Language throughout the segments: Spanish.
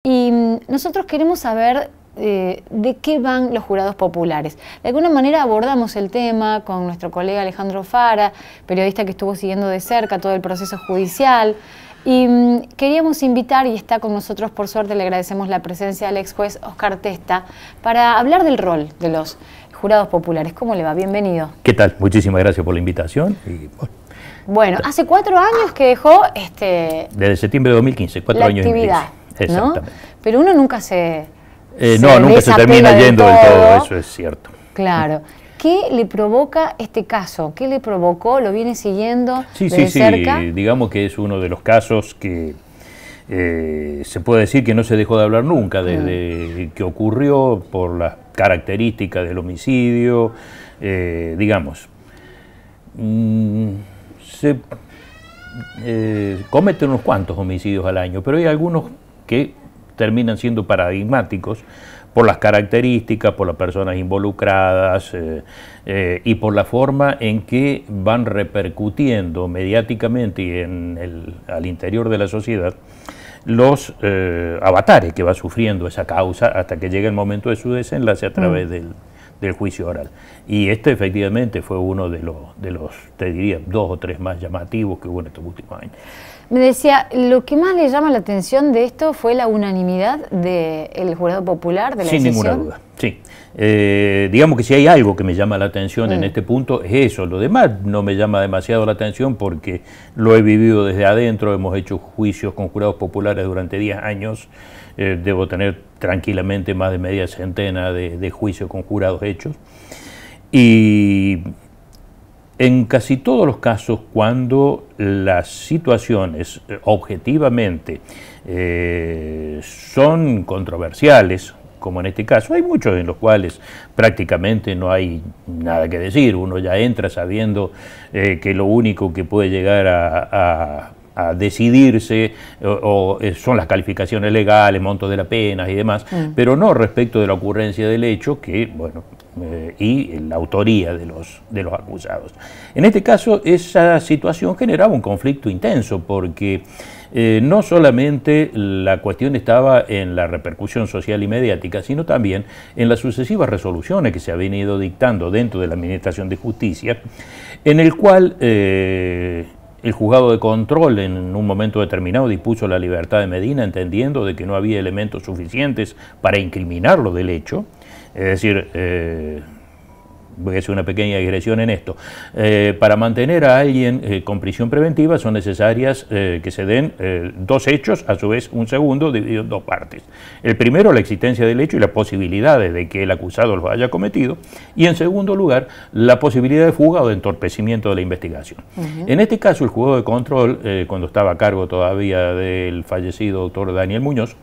Y nosotros queremos saber de qué van los jurados populares. De alguna manera abordamos el tema con nuestro colega Alejandro Fara, periodista que estuvo siguiendo de cerca todo el proceso judicial. Y queríamos invitar, y está con nosotros por suerte, le agradecemos la presencia al ex juez Oscar Testa, para hablar del rol de los jurados populares. ¿Cómo le va? Bienvenido. ¿Qué tal? Muchísimas gracias por la invitación. Y, bueno, hace 4 años que dejó desde septiembre de 2015, 4 años la actividad, exactamente. ¿no? Pero uno nunca se nunca se termina yendo del todo, eso es cierto. Claro. ¿Qué le provoca este caso? ¿Qué le provocó? ¿Lo viene siguiendo de cerca? Sí, digamos que es uno de los casos que se puede decir que no se dejó de hablar nunca, desde que ocurrió, por las características del homicidio, digamos. Se cometen unos cuantos homicidios al año, pero hay algunos que terminan siendo paradigmáticos por las características, por las personas involucradas y por la forma en que van repercutiendo mediáticamente y al interior de la sociedad los avatares que va sufriendo esa causa hasta que llega el momento de su desenlace a través del juicio oral. Y este efectivamente fue uno de los, te diría, 2 o 3 más llamativos que hubo en estos últimos años. Me decía, lo que más le llama la atención de esto fue la unanimidad del jurado popular, de la decisión. Sin ninguna duda, sí. Digamos que si hay algo que me llama la atención en este punto es eso. Lo demás no me llama demasiado la atención porque lo he vivido desde adentro, hemos hecho juicios con jurados populares durante 10 años, debo tener tranquilamente más de media centena de juicios con jurados hechos. Y en casi todos los casos, cuando las situaciones objetivamente son controversiales, como en este caso, hay muchos en los cuales prácticamente no hay nada que decir, uno ya entra sabiendo que lo único que puede llegar a decidirse son las calificaciones legales, montos de la pena y demás, pero no respecto de la ocurrencia del hecho que, bueno, y la autoría de los acusados. En este caso, esa situación generaba un conflicto intenso porque no solamente la cuestión estaba en la repercusión social y mediática, sino también en las sucesivas resoluciones que se habían ido dictando dentro de la Administración de Justicia, en el cual el juzgado de control en un momento determinado dispuso la libertad de Medina, entendiendo de que no había elementos suficientes para incriminarlo del hecho. Es decir, voy a hacer una pequeña digresión en esto. Para mantener a alguien con prisión preventiva son necesarias que se den 2 hechos, a su vez un segundo, dividido en 2 partes. El primero, la existencia del hecho y las posibilidades de que el acusado lo haya cometido. Y en segundo lugar, la posibilidad de fuga o de entorpecimiento de la investigación. En este caso, el juzgado de control, cuando estaba a cargo todavía del fallecido doctor Daniel Muñoz,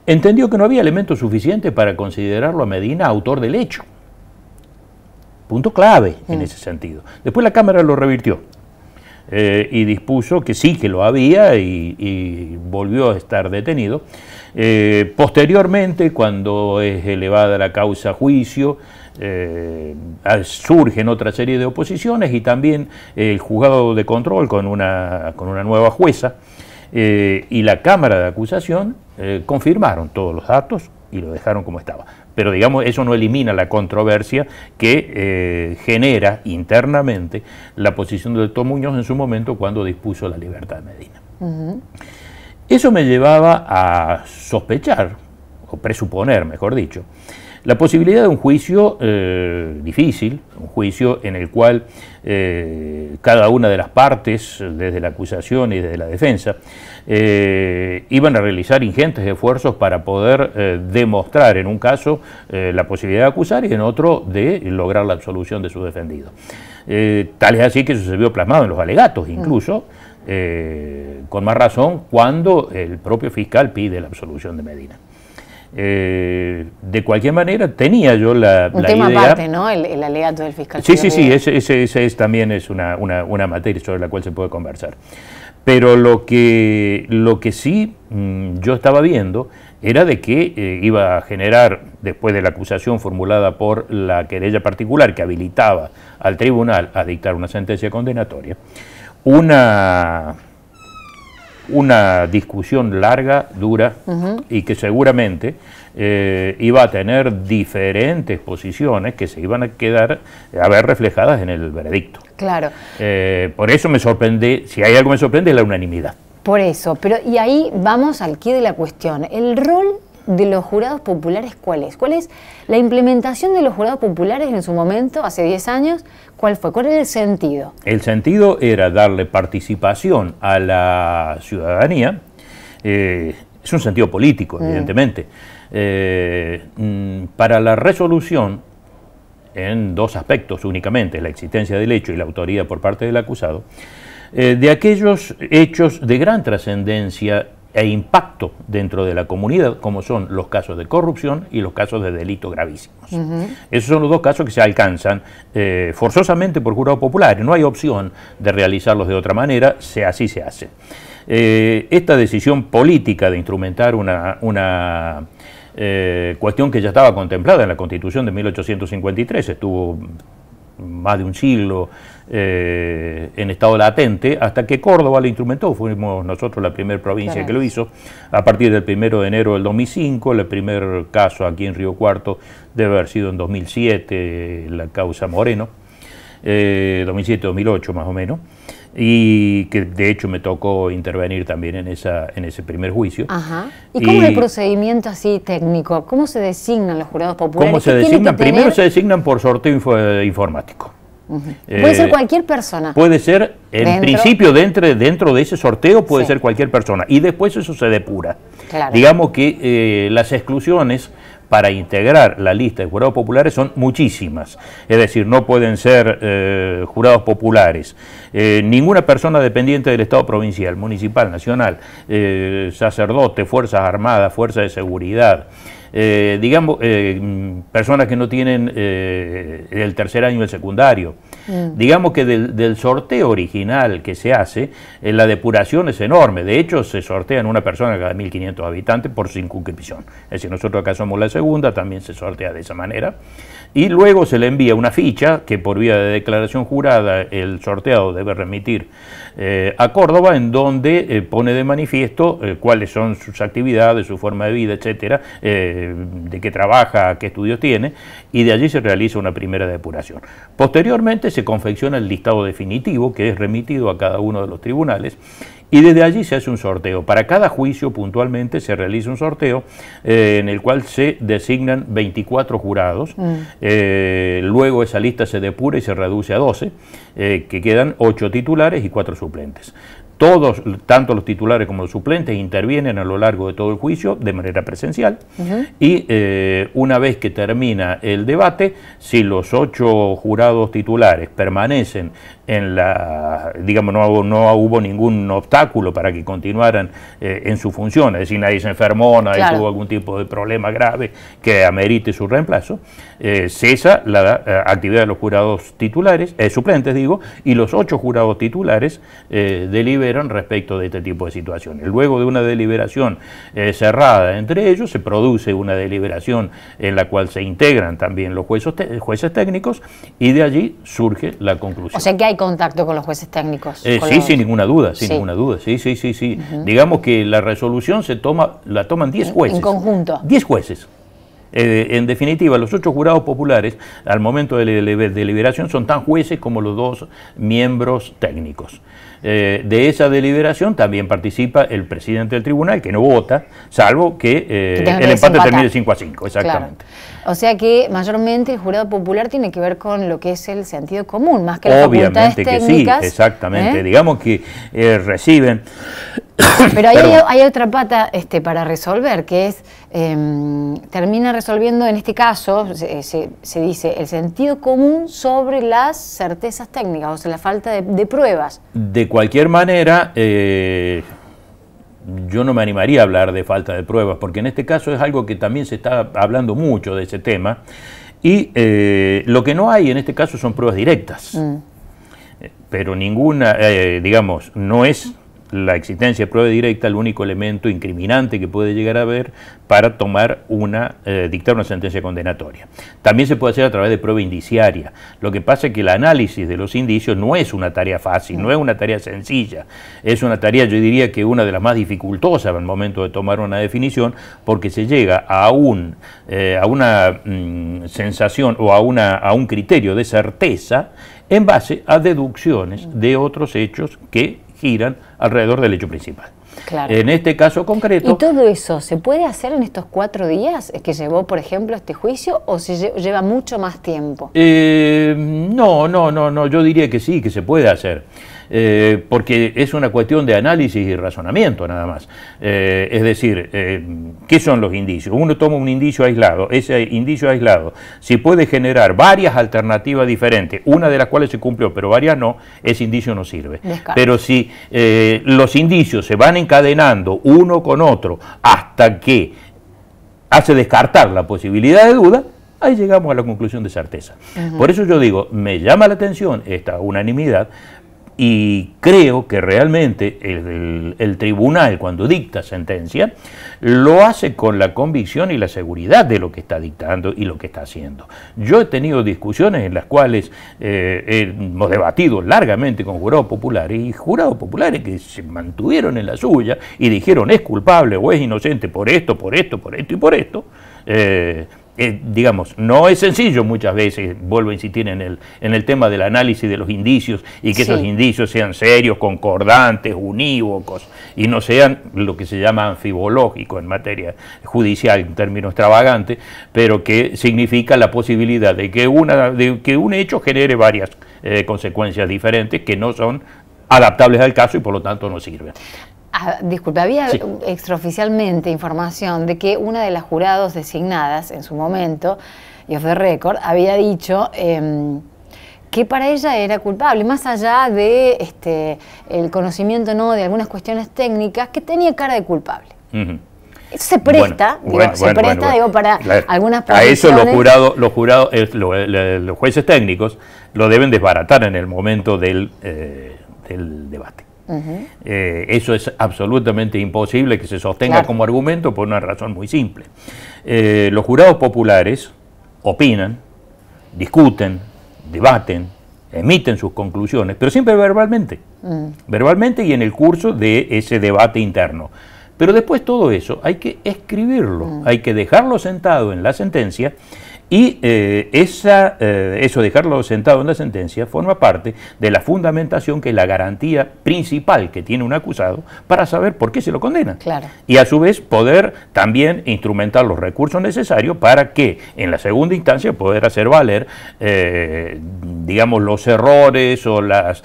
entendió que no había elementos suficientes para considerarlo a Medina autor del hecho. Punto clave en ese sentido. Después la Cámara lo revirtió y dispuso que sí, que lo había y volvió a estar detenido. Posteriormente, cuando es elevada la causa a juicio, surgen otra serie de oposiciones y también el juzgado de control con una nueva jueza y la Cámara de Acusación confirmaron todos los datos y lo dejaron como estaba. Pero digamos, eso no elimina la controversia que genera internamente la posición del doctor Muñoz en su momento cuando dispuso la libertad de Medina. Eso me llevaba a sospechar, o presuponer, mejor dicho, la posibilidad de un juicio difícil, un juicio en el cual cada una de las partes, desde la acusación y desde la defensa, iban a realizar ingentes esfuerzos para poder demostrar en un caso la posibilidad de acusar y en otro de lograr la absolución de su defendido. Tal es así que eso se vio plasmado en los alegatos, incluso, con más razón cuando el propio fiscal pide la absolución de Medina. De cualquier manera, tenía yo la idea... Un tema aparte, ¿no? El alegato del fiscal. Sí, ese también es una materia sobre la cual se puede conversar. Pero lo que sí yo estaba viendo era de que iba a generar, después de la acusación formulada por la querella particular que habilitaba al tribunal a dictar una sentencia condenatoria, una una discusión larga, dura, y que seguramente iba a tener diferentes posiciones que se iban a ver reflejadas en el veredicto. Claro. Por eso me sorprende, si hay algo que me sorprende, es la unanimidad. Por eso, pero y ahí vamos al quid de la cuestión. El rol de los jurados populares, ¿cuál es? ¿Cuál es la implementación de los jurados populares en su momento, hace 10 años? ¿Cuál fue? ¿Cuál era el sentido? El sentido era darle participación a la ciudadanía. Es un sentido político, evidentemente. Para la resolución, en dos aspectos únicamente, la existencia del hecho y la autoría por parte del acusado, de aquellos hechos de gran trascendencia e impacto dentro de la comunidad, como son los casos de corrupción y los casos de delitos gravísimos. Esos son los dos casos que se alcanzan forzosamente por jurado popular, y no hay opción de realizarlos de otra manera, así se hace. Esta decisión política de instrumentar una cuestión que ya estaba contemplada en la Constitución de 1853, estuvo más de un siglo en estado latente, hasta que Córdoba lo instrumentó. Fuimos nosotros la primera provincia que lo hizo, a partir del 1 de enero del 2005, el primer caso aquí en Río Cuarto debe haber sido en 2007, la causa Moreno, 2007-2008 más o menos, y que de hecho me tocó intervenir también en ese primer juicio. Ajá. ¿Y cómo es el procedimiento así técnico? ¿Cómo se designan los jurados populares? ¿Cómo se designan? Primero se designan por sorteo informático. Puede ser cualquier persona. Puede ser, en principio, dentro de ese sorteo puede ser cualquier persona, y después eso se depura. Claro. Digamos que las exclusiones para integrar la lista de jurados populares son muchísimas, es decir, no pueden ser jurados populares ninguna persona dependiente del Estado provincial, municipal, nacional, sacerdote, fuerzas armadas, fuerzas de seguridad, digamos, personas que no tienen el tercer año del secundario. Digamos que del sorteo original que se hace, la depuración es enorme. De hecho, se sortean una persona cada 1.500 habitantes por circunscripción. Es decir, nosotros acá somos la segunda, también se sortea de esa manera. Y luego se le envía una ficha que por vía de declaración jurada el sorteado debe remitir a Córdoba, en donde pone de manifiesto cuáles son sus actividades, su forma de vida, etcétera, de qué trabaja, qué estudios tiene, y de allí se realiza una primera depuración. Posteriormente se confecciona el listado definitivo, que es remitido a cada uno de los tribunales, y desde allí se hace un sorteo. Para cada juicio puntualmente se realiza un sorteo en el cual se designan 24 jurados, luego esa lista se depura y se reduce a 12, que quedan 8 titulares y 4 suplentes. Todos, tanto los titulares como los suplentes, intervienen a lo largo de todo el juicio de manera presencial, y una vez que termina el debate, si los 8 jurados titulares permanecen en digamos, no hubo ningún obstáculo para que continuaran en su función, es decir, nadie se enfermó, nadie tuvo algún tipo de problema grave que amerite su reemplazo, cesa la actividad de los jurados titulares, suplentes digo, y los 8 jurados titulares deliberan respecto de este tipo de situaciones. Luego de una deliberación cerrada entre ellos, se produce una deliberación en la cual se integran también los jueces técnicos, y de allí surge la conclusión. O sea que hay contacto con los jueces técnicos. Sí, sin ninguna duda, ninguna duda. Sí. Digamos que la resolución la toman 10 jueces. En conjunto. 10 jueces. En definitiva, los 8 jurados populares, al momento de la deliberación, son tan jueces como los 2 miembros técnicos. De esa deliberación también participa el presidente del tribunal, que no vota, salvo que el empate termine 5-5, exactamente. Claro. O sea que mayormente el jurado popular tiene que ver con lo que es el sentido común, más que las facultades técnicas. Obviamente que sí, exactamente. Digamos que reciben... Pero ahí hay otra pata para resolver, que es, termina resolviendo en este caso, se dice, el sentido común sobre las certezas técnicas, o sea, la falta de pruebas. De cualquier manera, yo no me animaría a hablar de falta de pruebas, porque en este caso es algo que también se está hablando mucho de ese tema, y lo que no hay en este caso son pruebas directas, pero ninguna, digamos, no es la existencia de prueba directa el único elemento incriminante que puede llegar a haber para tomar dictar una sentencia condenatoria. También se puede hacer a través de prueba indiciaria. Lo que pasa es que el análisis de los indicios no es una tarea fácil, no es una tarea sencilla, es una tarea, yo diría que una de las más dificultosas al momento de tomar una definición, porque se llega a una sensación o a un criterio de certeza en base a deducciones de otros hechos que giran alrededor del hecho principal. Claro. En este caso concreto... ¿Y todo eso se puede hacer en estos 4 días que llevó, por ejemplo, este juicio, o se lleva mucho más tiempo? No, yo diría que sí, que se puede hacer. Porque es una cuestión de análisis y razonamiento nada más. Es decir, ¿qué son los indicios? Uno toma un indicio aislado, ese indicio aislado, si puede generar varias alternativas diferentes, una de las cuales se cumplió, pero varias no, ese indicio no sirve. Descartes. Pero si los indicios se van encadenando uno con otro hasta que hace descartar la posibilidad de duda, ahí llegamos a la conclusión de certeza. Por eso yo digo, me llama la atención esta unanimidad, y creo que realmente el tribunal, cuando dicta sentencia, lo hace con la convicción y la seguridad de lo que está dictando y lo que está haciendo. Yo he tenido discusiones en las cuales hemos debatido largamente con jurados populares, y jurados populares que se mantuvieron en la suya y dijeron es culpable o es inocente por esto, por esto, por esto y por esto. Digamos, no es sencillo muchas veces, vuelvo a insistir en el tema del análisis de los indicios y que esos indicios sean serios, concordantes, unívocos y no sean lo que se llama anfibológico en materia judicial, en términos extravagantes, pero que significa la posibilidad de que un hecho genere varias consecuencias diferentes que no son adaptables al caso y por lo tanto no sirven. Disculpe, había extraoficialmente información de que una de las jurados designadas en su momento, y off the record, había dicho que para ella era culpable, más allá de el conocimiento de algunas cuestiones técnicas, que tenía cara de culpable. Eso se presta, para claro, algunas posiciones. A eso los jueces técnicos lo deben desbaratar en el momento del debate. Eso es absolutamente imposible que se sostenga como argumento por una razón muy simple. Los jurados populares opinan, discuten, debaten, emiten sus conclusiones, pero siempre verbalmente, verbalmente y en el curso de ese debate interno. Pero después todo eso hay que escribirlo, hay que dejarlo sentado en la sentencia. Y eso, dejarlo sentado en la sentencia, forma parte de la fundamentación, que es la garantía principal que tiene un acusado para saber por qué se lo condena. Claro. Y a su vez poder también instrumentar los recursos necesarios para que en la segunda instancia poder hacer valer, digamos, los errores o las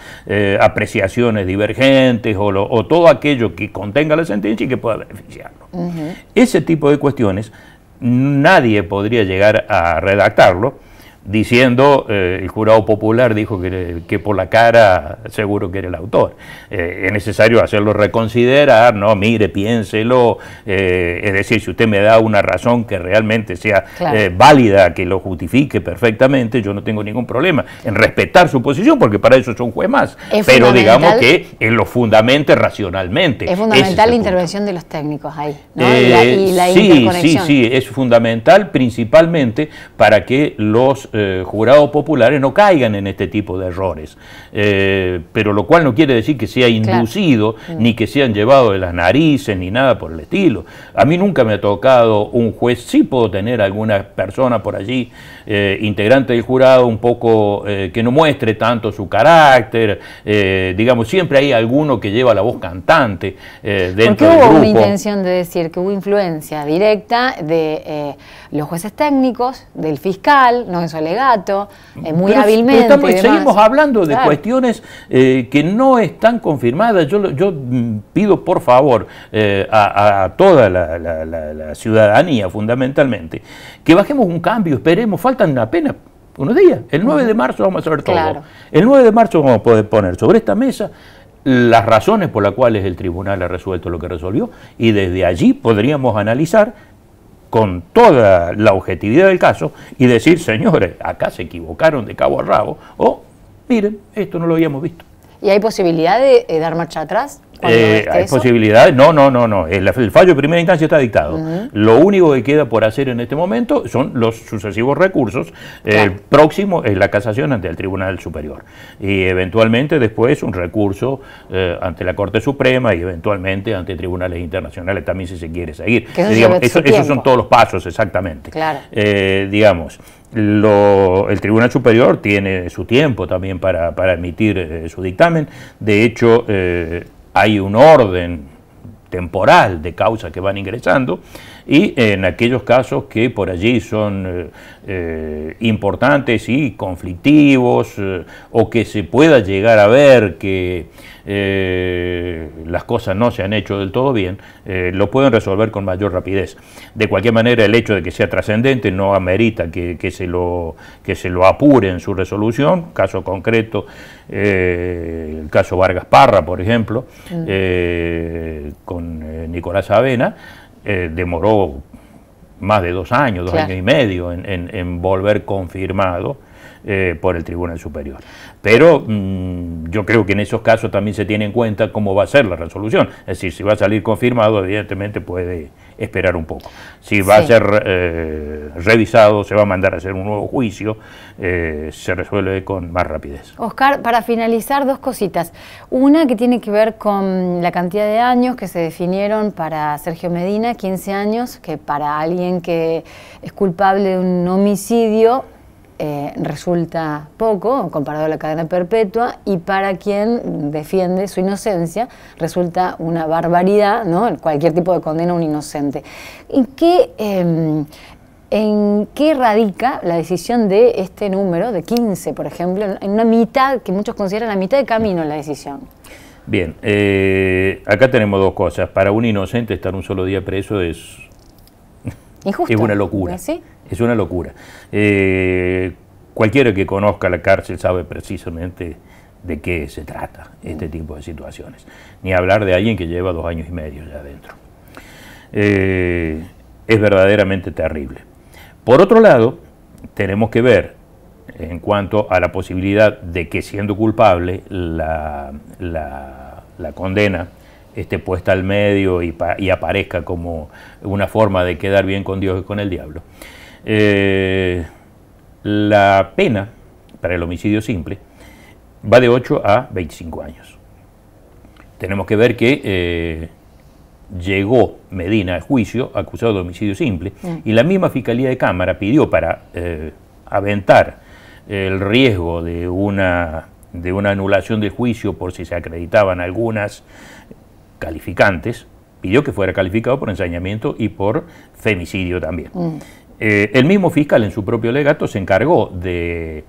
apreciaciones divergentes o todo aquello que contenga la sentencia y que pueda beneficiarlo. Ese tipo de cuestiones nadie podría llegar a redactarlo diciendo, el jurado popular dijo que por la cara seguro que era el autor. Es necesario hacerlo reconsiderar, no, mire, piénselo, es decir, si usted me da una razón que realmente sea válida, que lo justifique perfectamente, yo no tengo ningún problema en respetar su posición, porque para eso es un juez más, pero digamos que lo fundamente racionalmente. Es fundamental la intervención de los técnicos ahí, ¿no? y la interconexión. Sí, es fundamental principalmente para que los jurados populares no caigan en este tipo de errores, pero lo cual no quiere decir que sea inducido, ni que sean llevados de las narices, ni nada por el estilo. A mí nunca me ha tocado un juez, sí puedo tener alguna persona por allí, integrante del jurado, un poco que no muestre tanto su carácter, digamos, siempre hay alguno que lleva la voz cantante dentro del grupo. Hubo una intención de decir que hubo influencia directa de los jueces técnicos, del fiscal, no en su alegato, muy hábilmente. Pero seguimos hablando de cuestiones que no están confirmadas. Yo pido por favor a toda la ciudadanía fundamentalmente que bajemos un cambio, esperemos, faltan apenas unos días. El 9 de marzo vamos a saber todo. El 9 de marzo vamos a poder poner sobre esta mesa las razones por las cuales el tribunal ha resuelto lo que resolvió, y desde allí podríamos analizar con toda la objetividad del caso y decir, señores, acá se equivocaron de cabo a rabo, o miren, esto no lo habíamos visto. ¿Y hay posibilidad de dar marcha atrás Hay posibilidades. No. El fallo de primera instancia está dictado. Lo único que queda por hacer en este momento son los sucesivos recursos. El próximo es la casación ante el Tribunal Superior. Y eventualmente después un recurso ante la Corte Suprema y eventualmente ante tribunales internacionales también, si se quiere seguir. Esos son todos los pasos, exactamente. Claro. Digamos, el Tribunal Superior tiene su tiempo también para emitir su dictamen. De hecho, hay un orden temporal de causas que van ingresando, y en aquellos casos que por allí son importantes y conflictivos, o que se pueda llegar a ver que las cosas no se han hecho del todo bien, lo pueden resolver con mayor rapidez. De cualquier manera, el hecho de que sea trascendente no amerita que se lo apure en su resolución. Caso concreto, el caso Vargas Parra, por ejemplo, con Nicolás Avena, demoró más de 2 años, dos años y medio en volver confirmado por el Tribunal Superior. Pero yo creo que en esos casos también se tiene en cuenta cómo va a ser la resolución. Es decir, si va a salir confirmado, evidentemente puede esperar un poco. Si va a ser revisado, se va a mandar a hacer un nuevo juicio, se resuelve con más rapidez. Oscar, para finalizar, 2 cositas. Una que tiene que ver con la cantidad de años que se definieron para Sergio Medina, 15 años, que para alguien que es culpable de un homicidio resulta poco comparado a la cadena perpetua, y para quien defiende su inocencia resulta una barbaridad, ¿no? Cualquier tipo de condena a un inocente. ¿En qué radica la decisión de este número, de 15, por ejemplo, en una mitad, que muchos consideran la mitad de camino en la decisión? Bien, acá tenemos 2 cosas. Para un inocente estar un solo día preso es injusto. Es una locura. ¿Sí? Es una locura. Cualquiera que conozca la cárcel sabe precisamente de qué se trata este tipo de situaciones. Ni hablar de alguien que lleva 2 años y medio ya adentro. Es verdaderamente terrible. Por otro lado, tenemos que ver, en cuanto a la posibilidad de que, siendo culpable, la condena esté puesta al medio y aparezca como una forma de quedar bien con Dios y con el diablo. La pena para el homicidio simple va de 8 a 25 años. Tenemos que ver que llegó Medina al juicio acusado de homicidio simple, y la misma Fiscalía de Cámara pidió, para aventar el riesgo de una anulación del juicio por si se acreditaban algunas calificantes, pidió que fuera calificado por ensañamiento y por femicidio también. El mismo fiscal, en su propio alegato, se encargó de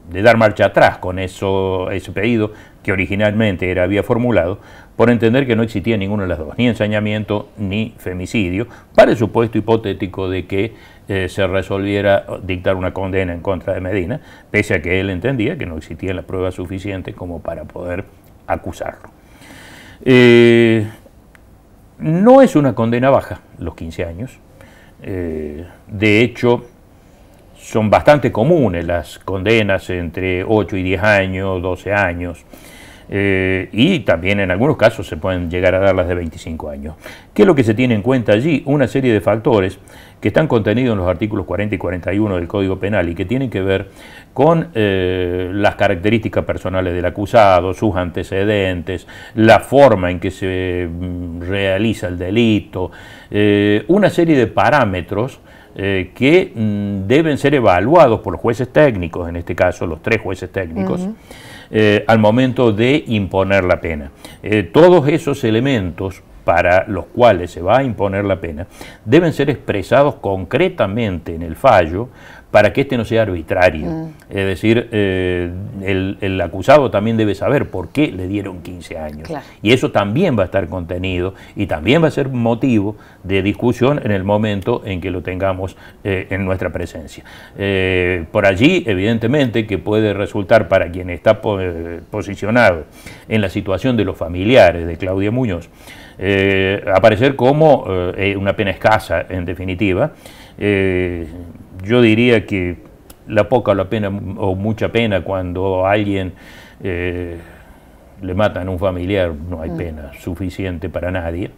dar marcha atrás con ese pedido que originalmente había formulado, por entender que no existía ninguno de las dos, ni ensañamiento ni femicidio, para el supuesto hipotético de que se resolviera dictar una condena en contra de Medina, pese a que él entendía que no existía la prueba suficiente como para poder acusarlo. No es una condena baja, los 15 años. De hecho, son bastante comunes las condenas entre 8 y 10 años, 12 años, y también en algunos casos se pueden llegar a dar las de 25 años. ¿Qué es lo que se tiene en cuenta allí? Una serie de factores que están contenidos en los artículos 40 y 41 del Código Penal y que tienen que ver con las características personales del acusado, sus antecedentes, la forma en que se realiza el delito, una serie de parámetros que deben ser evaluados por los jueces técnicos, en este caso los 3 jueces técnicos, al momento de imponer la pena. Todos esos elementos para los cuales se va a imponer la pena deben ser expresados concretamente en el fallo para que este no sea arbitrario. Es decir, el acusado también debe saber por qué le dieron 15 años. Claro. Y eso también va a estar contenido y también va a ser motivo de discusión en el momento en que lo tengamos en nuestra presencia. Por allí, evidentemente, que puede resultar para quien está posicionado en la situación de los familiares de Claudia Muñoz, aparecer como una pena escasa, en definitiva. Yo diría que la poca o la pena o mucha pena cuando alguien le matan a un familiar, no hay pena suficiente para nadie.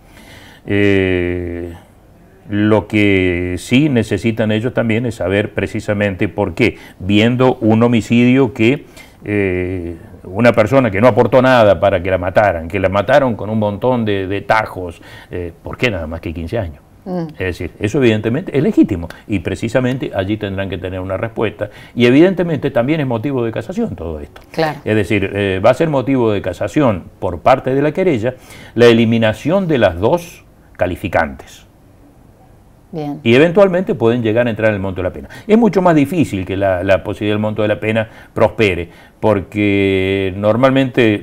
Lo que sí necesitan ellos también es saber precisamente por qué, viendo un homicidio que una persona que no aportó nada para que la mataron con un montón de tajos, ¿por qué nada más que 15 años? Es decir, eso evidentemente es legítimo y precisamente allí tendrán que tener una respuesta y evidentemente también es motivo de casación todo esto. Claro. Es decir, va a ser motivo de casación por parte de la querella la eliminación de las dos calificantes. Bien. Y eventualmente pueden llegar a entrar en el monto de la pena. Es mucho más difícil que la posibilidad del monto de la pena prospere, porque normalmente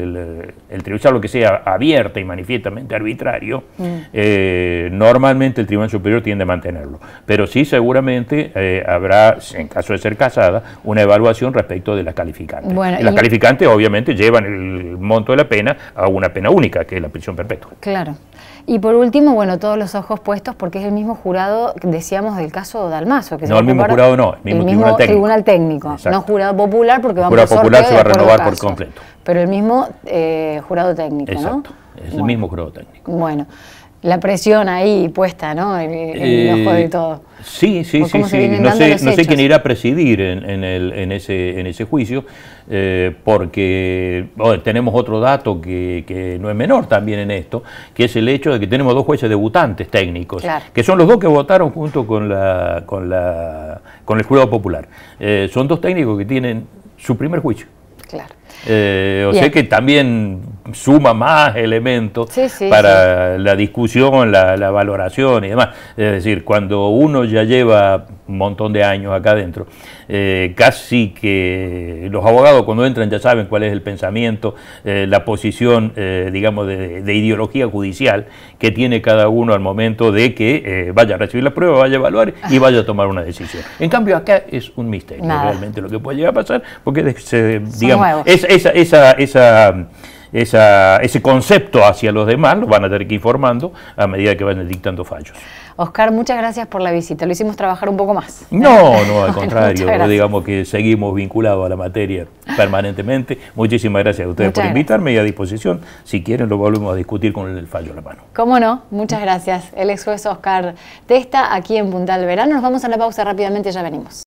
el tribunal, lo que sea abierta y manifiestamente arbitrario, normalmente el Tribunal Superior tiende a mantenerlo. Pero sí seguramente habrá, en caso de ser casada, una evaluación respecto de las calificantes. Bueno, y las calificantes obviamente llevan el monto de la pena a una pena única, que es la prisión perpetua. Claro. Y por último, bueno, todos los ojos puestos, porque es el mismo jurado, decíamos, del caso Dalmazo. Que no, el mismo jurado no, el mismo tribunal técnico. No jurado popular, porque vamos a el jurado popular se va a renovar por completo. Pero el mismo jurado técnico, exacto, ¿no? Es el mismo jurado técnico. Bueno, la presión ahí puesta, ¿no? En el ojo de todo. Sí. No sé quién irá a presidir en ese juicio, porque tenemos otro dato que no es menor también en esto, que es el hecho de que tenemos dos jueces debutantes técnicos, claro, que son los dos que votaron junto con el jurado popular. Son dos técnicos que tienen su primer juicio. Claro. O sea que también suma más elementos para la discusión, la valoración y demás. Es decir, cuando uno ya lleva un montón de años acá adentro, casi que los abogados cuando entran ya saben cuál es el pensamiento, la posición, digamos, de ideología judicial que tiene cada uno al momento de que vaya a recibir la prueba, vaya a evaluar y vaya a tomar una decisión. En cambio acá es un misterio realmente lo que puede llegar a pasar, porque digamos, ese concepto hacia los demás lo van a tener que ir informando a medida que vayan dictando fallos. Oscar, muchas gracias por la visita, lo hicimos trabajar un poco más. No, al contrario, digamos que seguimos vinculados a la materia permanentemente. Muchísimas gracias a ustedes por invitarme y a disposición, si quieren lo volvemos a discutir con el fallo a la mano. Cómo no, muchas gracias. El ex juez Oscar Testa, aquí en Puntal Verano. Nos vamos a la pausa rápidamente, ya venimos.